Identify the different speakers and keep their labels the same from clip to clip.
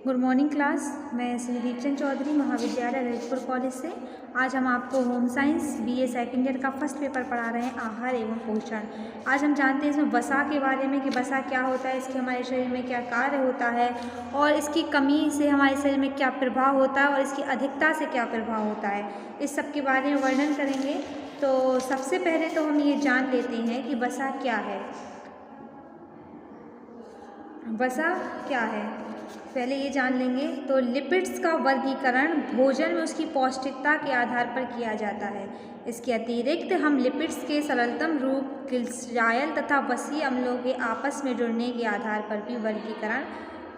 Speaker 1: Good morning class. मैं श्री दीपचंद चौधरी महाविद्यालय Lalitpur college से। आज हम आपको home science BA second year का फर्स्ट पेपर पढ़ा रहे हैं, आहार एवं पोषण। आज हम जानते हैं इसमें वसा के बारे में कि वसा क्या होता है, इसके हमारे शरीर में क्या कार्य होता है और इसकी कमी से हमारे शरीर में क्या प्रभाव होता है और इसकी अधिकता से क्या प्रभाव होता है, इस सब के बारे में वर्णन करेंगे। तो सबसे पहले तो हम ये जान लेते हैं कि वसा क्या है। वसा क्या है पहले ये जान लेंगे। तो लिपिड्स का वर्गीकरण भोजन में उसकी पौष्टिकता के आधार पर किया जाता है। इसके अतिरिक्त हम लिपिड्स के सरलतम रूप ग्लिसराइल तथा वसीय अम्लों के आपस में जुड़ने के आधार पर भी वर्गीकरण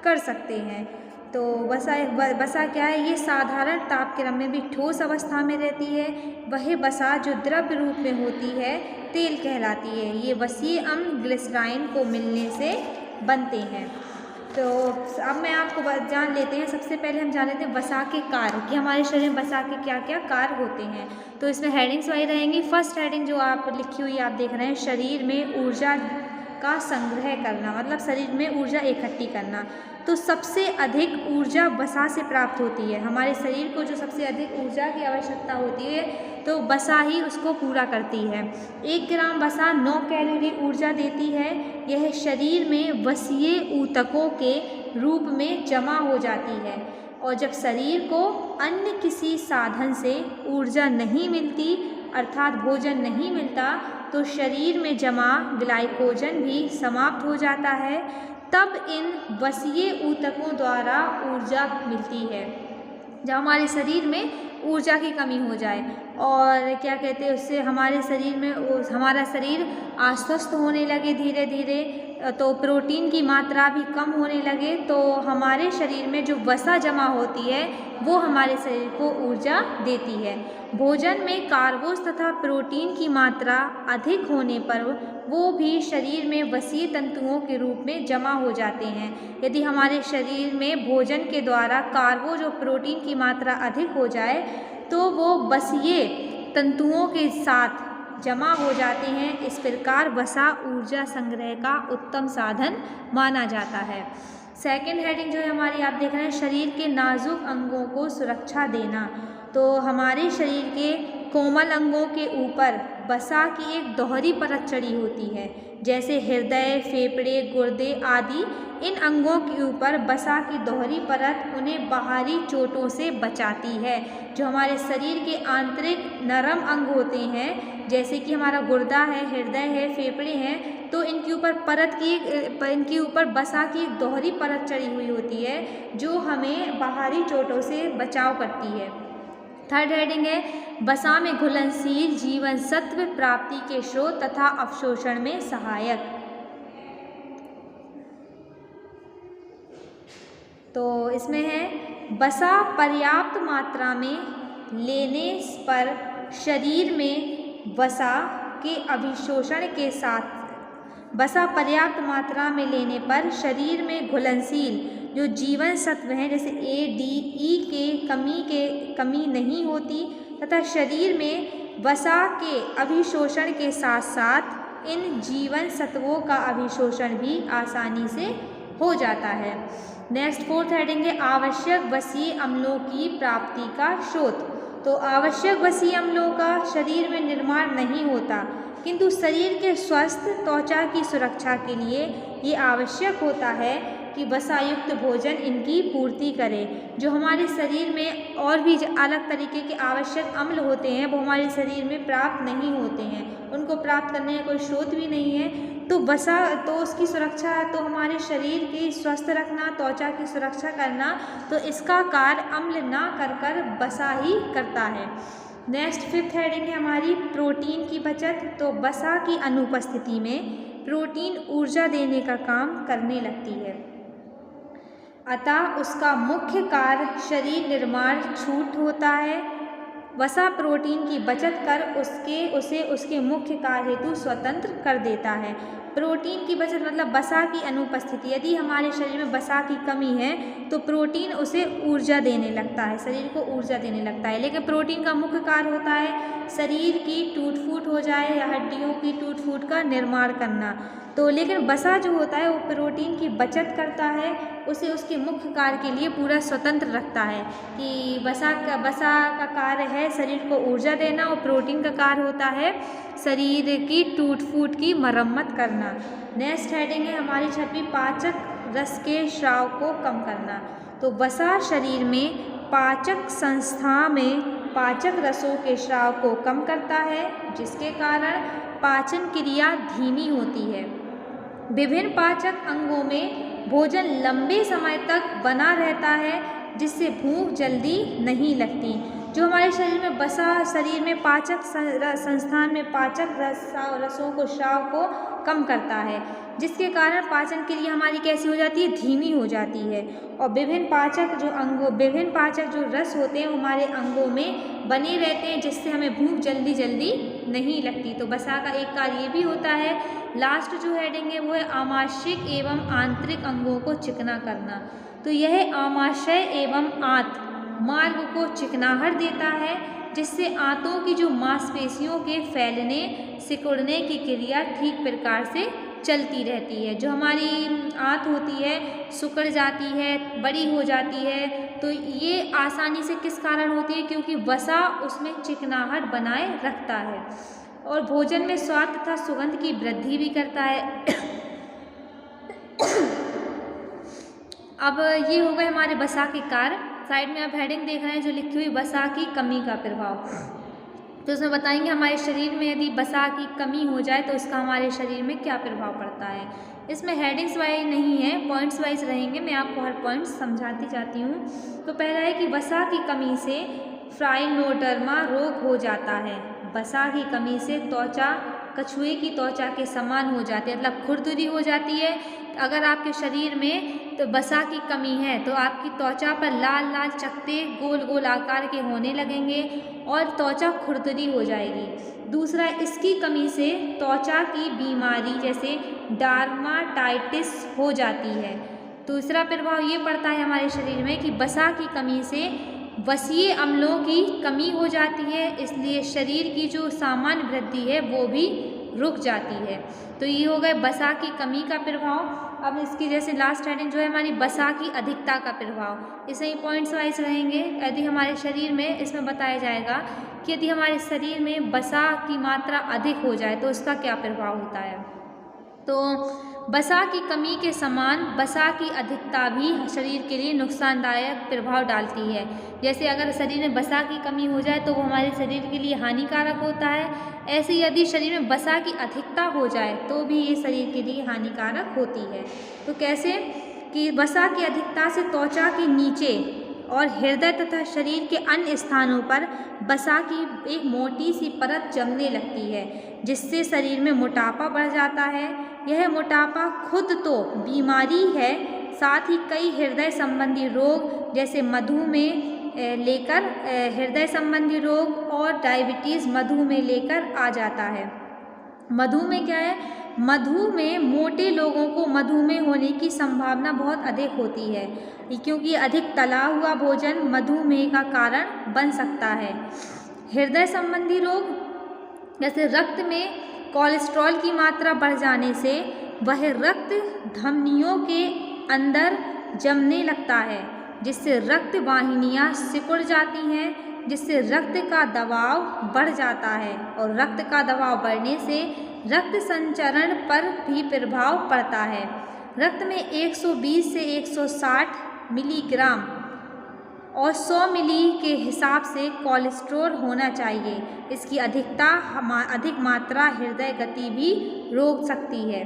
Speaker 1: कर सकते हैं। तो वसा क्या है? ये साधारण ताप क्रम में भी ठोस अवस्था में रहती है। वह वसा जो द्रव्य रूप में होती है तेल कहलाती है। ये वसीय अम्ल ग्लिसराइन को मिलने से बनते हैं। तो अब मैं आपको जान लेते हैं, सबसे पहले हम जान लेते हैं वसा के कार्य कि हमारे शरीर में वसा के क्या क्या कार्य होते हैं। तो इसमें हेडिंग्स वही रहेंगी। फर्स्ट हेडिंग जो आप लिखी हुई आप देख रहे हैं, शरीर में ऊर्जा का संग्रह करना, मतलब शरीर में ऊर्जा इकट्ठी करना। तो सबसे अधिक ऊर्जा वसा से प्राप्त होती है। हमारे शरीर को जो सबसे अधिक ऊर्जा की आवश्यकता होती है तो वसा ही उसको पूरा करती है। 1 ग्राम वसा 9 कैलोरी ऊर्जा देती है। यह शरीर में वसीय ऊतकों के रूप में जमा हो जाती है और जब शरीर को अन्य किसी साधन से ऊर्जा नहीं मिलती अर्थात भोजन नहीं मिलता तो शरीर में जमा ग्लाइकोजन भी समाप्त हो जाता है। तब इन वसीय ऊतकों द्वारा ऊर्जा मिलती है। जब हमारे शरीर में ऊर्जा की कमी हो जाए और क्या कहते हैं उससे हमारे शरीर में हमारा शरीर अस्वस्थ होने लगे धीरे धीरे, तो प्रोटीन की मात्रा भी कम होने लगे, तो हमारे शरीर में जो वसा जमा होती है वो हमारे शरीर को ऊर्जा देती है। भोजन में कार्बोस तथा प्रोटीन की मात्रा अधिक होने पर वो भी शरीर में वसीय तंतुओं के रूप में जमा हो जाते हैं। यदि हमारे शरीर में भोजन के द्वारा कार्बोज और प्रोटीन की मात्रा अधिक हो जाए तो वो वसीय तंतुओं के साथ जमा हो जाते हैं। इस प्रकार वसा ऊर्जा संग्रह का उत्तम साधन माना जाता है। सेकेंड हेडिंग जो है हमारी आप देख रहे हैं, शरीर के नाजुक अंगों को सुरक्षा देना। तो हमारे शरीर के कोमल अंगों के ऊपर वसा की एक दोहरी परत चढ़ी होती है, जैसे हृदय, फेफड़े, गुर्दे आदि। इन अंगों के ऊपर वसा की दोहरी परत उन्हें बाहरी चोटों से बचाती है। जो हमारे शरीर के आंतरिक नरम अंग होते हैं, जैसे कि हमारा गुर्दा है, हृदय है, फेफड़े हैं, तो इनके ऊपर वसा की एक दोहरी परत चढ़ी हुई होती है जो हमें बाहरी चोटों से बचाव करती है। थर्ड हेडिंग है, वसा में घुलनशील जीवन सत्व प्राप्ति के स्रोत तथा अवशोषण में सहायक। तो इसमें है वसा पर्याप्त मात्रा में लेने पर शरीर में वसा के अभिशोषण के साथ वसा पर्याप्त मात्रा में लेने पर शरीर में घुलनशील जो जीवन सत्व हैं जैसे ए, डी, ई के कमी नहीं होती तथा शरीर में वसा के अभिशोषण के साथ साथ इन जीवन सत्वों का अभिशोषण भी आसानी से हो जाता है। नेक्स्ट फोर्थ हेडिंग है, आवश्यक वसीय अम्लों की प्राप्ति का स्रोत। तो आवश्यक वसीय अम्लों का शरीर में निर्माण नहीं होता, किंतु शरीर के स्वस्थ त्वचा की सुरक्षा के लिए ये आवश्यक होता है कि वसायुक्त भोजन इनकी पूर्ति करे। जो हमारे शरीर में और भी अलग तरीके के आवश्यक अम्ल होते हैं वो हमारे शरीर में प्राप्त नहीं होते हैं, उनको प्राप्त करने का कोई स्रोत भी नहीं है। तो वसा तो उसकी सुरक्षा, तो हमारे शरीर की स्वस्थ रखना, त्वचा की सुरक्षा करना, तो इसका कार्य अम्ल ना कर वसा ही करता है। नेक्स्ट फिफ्थ हेडिंग है हमारी प्रोटीन की बचत। तो वसा की अनुपस्थिति में प्रोटीन ऊर्जा देने का काम करने लगती है, अतः उसका मुख्य कार्य शरीर निर्माण छूट होता है। वसा प्रोटीन की बचत कर उसे उसके मुख्य कार्य हेतु स्वतंत्र कर देता है। प्रोटीन की बचत मतलब वसा की अनुपस्थिति। यदि हमारे शरीर में वसा की कमी है तो प्रोटीन उसे ऊर्जा देने लगता है, शरीर को ऊर्जा देने लगता है। लेकिन प्रोटीन का मुख्य कार्य होता है शरीर की टूट फूट हो जाए या हड्डियों की टूट फूट का निर्माण करना। तो लेकिन वसा जो होता है वो प्रोटीन की बचत करता है, उसे उसके मुख्य कार्य के लिए पूरा स्वतंत्र रखता है कि वसा का कार्य है शरीर को ऊर्जा देना और प्रोटीन का कार्य होता है शरीर की टूट फूट की मरम्मत करना। नेक्स्ट हेडिंग है हमारी छपी पाचक रस के स्राव को कम करना। तो वसा शरीर में पाचक संस्था में पाचक रसों के स्राव को कम करता है, जिसके कारण पाचन क्रिया धीमी होती है। विभिन्न पाचक अंगों में भोजन लंबे समय तक बना रहता है, जिससे भूख जल्दी नहीं लगती। जो हमारे शरीर में वसा शरीर में पाचक संस्थान में पाचक रसों को स्राव को कम करता है, जिसके कारण पाचन क्रिया हमारी कैसी हो जाती है, धीमी हो जाती है। और विभिन्न पाचक जो रस होते हैं वो हमारे अंगों में बने रहते हैं, जिससे हमें भूख जल्दी जल्दी नहीं लगती। तो वसा का एक कार्य ये भी होता है। लास्ट जो हेडिंग है वो है आमाशयिक एवं आंतरिक अंगों को चिकना करना। तो यह आमाशय एवं आंत मार्ग को चिकनाहट देता है, जिससे आंतों की जो मांसपेशियों के फैलने सिकुड़ने की क्रिया ठीक प्रकार से चलती रहती है। जो हमारी आंत होती है सिकुड़ जाती है, बड़ी हो जाती है, तो ये आसानी से किस कारण होती है, क्योंकि वसा उसमें चिकनाहट बनाए रखता है। और भोजन में स्वाद तथा सुगंध की वृद्धि भी करता है। अब ये हो गए हमारे वसा के कार्य। साइड में आप हेडिंग देख रहे हैं जो लिखी हुई वसा की कमी का प्रभाव। तो उसमें बताएंगे हमारे शरीर में यदि वसा की कमी हो जाए तो उसका हमारे शरीर में क्या प्रभाव पड़ता है। इसमें हेडिंग्स वाइज नहीं है, पॉइंट्स वाइज रहेंगे, मैं आपको हर पॉइंट समझाती जाती हूँ। तो पहला है कि वसा की कमी से फ्राइनोडर्मा रोग हो जाता है। वसा की कमी से त्वचा कछुए की त्वचा के समान हो जाती है, मतलब खुरदुरी हो जाती है। अगर आपके शरीर में तो वसा की कमी है तो आपकी त्वचा पर लाल लाल चकत्ते गोल गोल आकार के होने लगेंगे और त्वचा खुरदुरी हो जाएगी। दूसरा, इसकी कमी से त्वचा की बीमारी जैसे डार्माटाइटिस हो जाती है। दूसरा प्रभाव ये पड़ता है हमारे शरीर में कि वसा की कमी से वसीय अम्लों की कमी हो जाती है, इसलिए शरीर की जो सामान्य वृद्धि है वो भी रुक जाती है। तो ये हो गए वसा की कमी का प्रभाव। अब इसकी जैसे लास्ट हेडिंग जो है हमारी वसा की अधिकता का प्रभाव। इसे ही पॉइंट्स वाइज रहेंगे। यदि हमारे शरीर में इसमें बताया जाएगा कि यदि हमारे शरीर में वसा की मात्रा अधिक हो जाए तो उसका क्या प्रभाव होता है। तो वसा की कमी के समान वसा की अधिकता भी शरीर के लिए नुकसानदायक प्रभाव डालती है। जैसे अगर शरीर में वसा की कमी हो जाए तो वो हमारे शरीर के लिए हानिकारक होता है। ऐसे यदि शरीर में वसा की अधिकता हो जाए तो भी ये शरीर के लिए हानिकारक होती है। तो कैसे कि वसा की अधिकता से त्वचा के नीचे और हृदय तथा शरीर के अन्य स्थानों पर वसा की एक मोटी सी परत जमने लगती है, जिससे शरीर में मोटापा बढ़ जाता है। यह मोटापा खुद तो बीमारी है, साथ ही कई हृदय संबंधी रोग जैसे मधुमेह लेकर हृदय संबंधी रोग और डायबिटीज़ मधुमेह लेकर आ जाता है। मधुमेह क्या है? मधुमेह मोटे लोगों को मधुमेह होने की संभावना बहुत अधिक होती है, क्योंकि अधिक तला हुआ भोजन मधुमेह का कारण बन सकता है। हृदय संबंधी रोग जैसे रक्त में कोलेस्ट्रॉल की मात्रा बढ़ जाने से वह रक्त धमनियों के अंदर जमने लगता है, जिससे रक्त वाहिनियाँ सिकुड़ जाती हैं, जिससे रक्त का दबाव बढ़ जाता है और रक्त का दबाव बढ़ने से रक्त संचरण पर भी प्रभाव पड़ता है। रक्त में 120 से 160 मिलीग्राम और 100 मिली के हिसाब से कोलेस्ट्रॉल होना चाहिए। इसकी अधिक मात्रा हृदय गति भी रोक सकती है।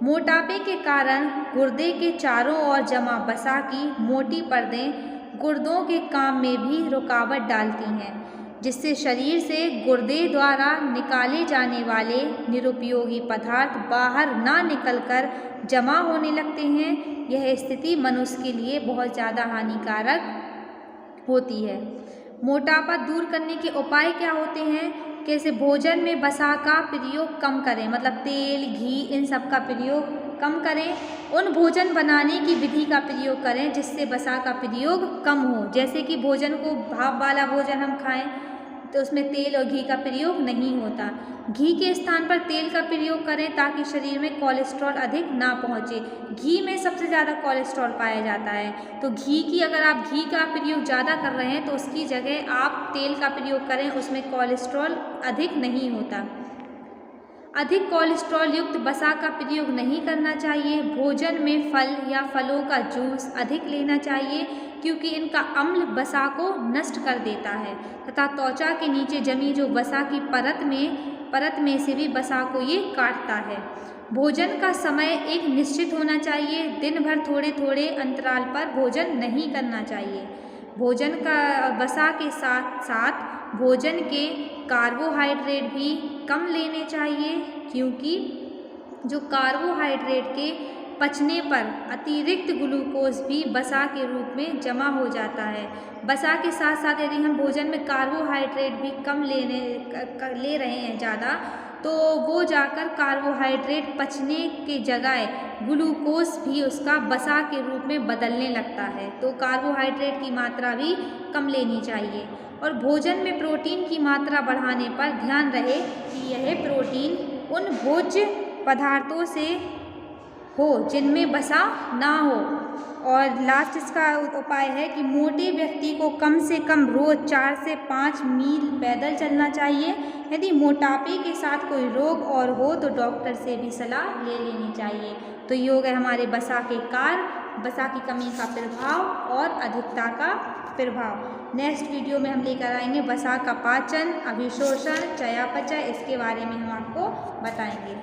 Speaker 1: मोटापे के कारण गुर्दे के चारों ओर जमा वसा की मोटी परतें गुर्दों के काम में भी रुकावट डालती हैं, जिससे शरीर से गुर्दे द्वारा निकाले जाने वाले निरुपयोगी पदार्थ बाहर ना निकलकर जमा होने लगते हैं। यह स्थिति मनुष्य के लिए बहुत ज़्यादा हानिकारक होती है। मोटापा दूर करने के उपाय क्या होते हैं? कि इसे भोजन में वसा का प्रयोग कम करें, मतलब तेल, घी इन सब का प्रयोग कम करें। उन भोजन बनाने की विधि का प्रयोग करें जिससे वसा का प्रयोग कम हो, जैसे कि भोजन को भाप वाला भोजन हम खाएं तो उसमें तेल और घी का प्रयोग नहीं होता। घी के स्थान पर तेल का प्रयोग करें ताकि शरीर में कोलेस्ट्रॉल अधिक ना पहुँचे। घी में सबसे ज़्यादा कोलेस्ट्रॉल पाया जाता है, तो घी की अगर आप घी का प्रयोग ज़्यादा कर रहे हैं तो उसकी जगह आप तेल का प्रयोग करें, उसमें कोलेस्ट्रॉल अधिक नहीं होता। अधिक कोलेस्ट्रॉल युक्त वसा का प्रयोग नहीं करना चाहिए। भोजन में फल या फलों का जूस अधिक लेना चाहिए क्योंकि इनका अम्ल वसा को नष्ट कर देता है तथा त्वचा के नीचे जमी जो वसा की परत में से भी वसा को ये काटता है। भोजन का समय एक निश्चित होना चाहिए। दिन भर थोड़े थोड़े अंतराल पर भोजन नहीं करना चाहिए। भोजन का वसा के साथ साथ भोजन के कार्बोहाइड्रेट भी कम लेने चाहिए क्योंकि जो कार्बोहाइड्रेट के पचने पर अतिरिक्त ग्लूकोज भी वसा के रूप में जमा हो जाता है। वसा के साथ साथ यदि हम भोजन में कार्बोहाइड्रेट भी कम ले रहे हैं ज़्यादा, तो वो जाकर कार्बोहाइड्रेट पचने की जगह ग्लूकोज भी उसका वसा के रूप में बदलने लगता है, तो कार्बोहाइड्रेट की मात्रा भी कम लेनी चाहिए। और भोजन में प्रोटीन की मात्रा बढ़ाने पर ध्यान रहे कि यह प्रोटीन उन भोज्य पदार्थों से हो जिनमें वसा ना हो। और लास्ट इसका उपाय है कि मोटे व्यक्ति को कम से कम रोज़ 4 से 5 मील पैदल चलना चाहिए। यदि मोटापे के साथ कोई रोग और हो तो डॉक्टर से भी सलाह ले लेनी चाहिए। तो ये हो गए हमारे वसा के कार्य, वसा की कमी का प्रभाव और अधिकता का प्रभाव। नेक्स्ट वीडियो में हम लेकर आएंगे वसा का पाचन, अभिशोषण, चयापचय, इसके बारे में हम आपको बताएंगे।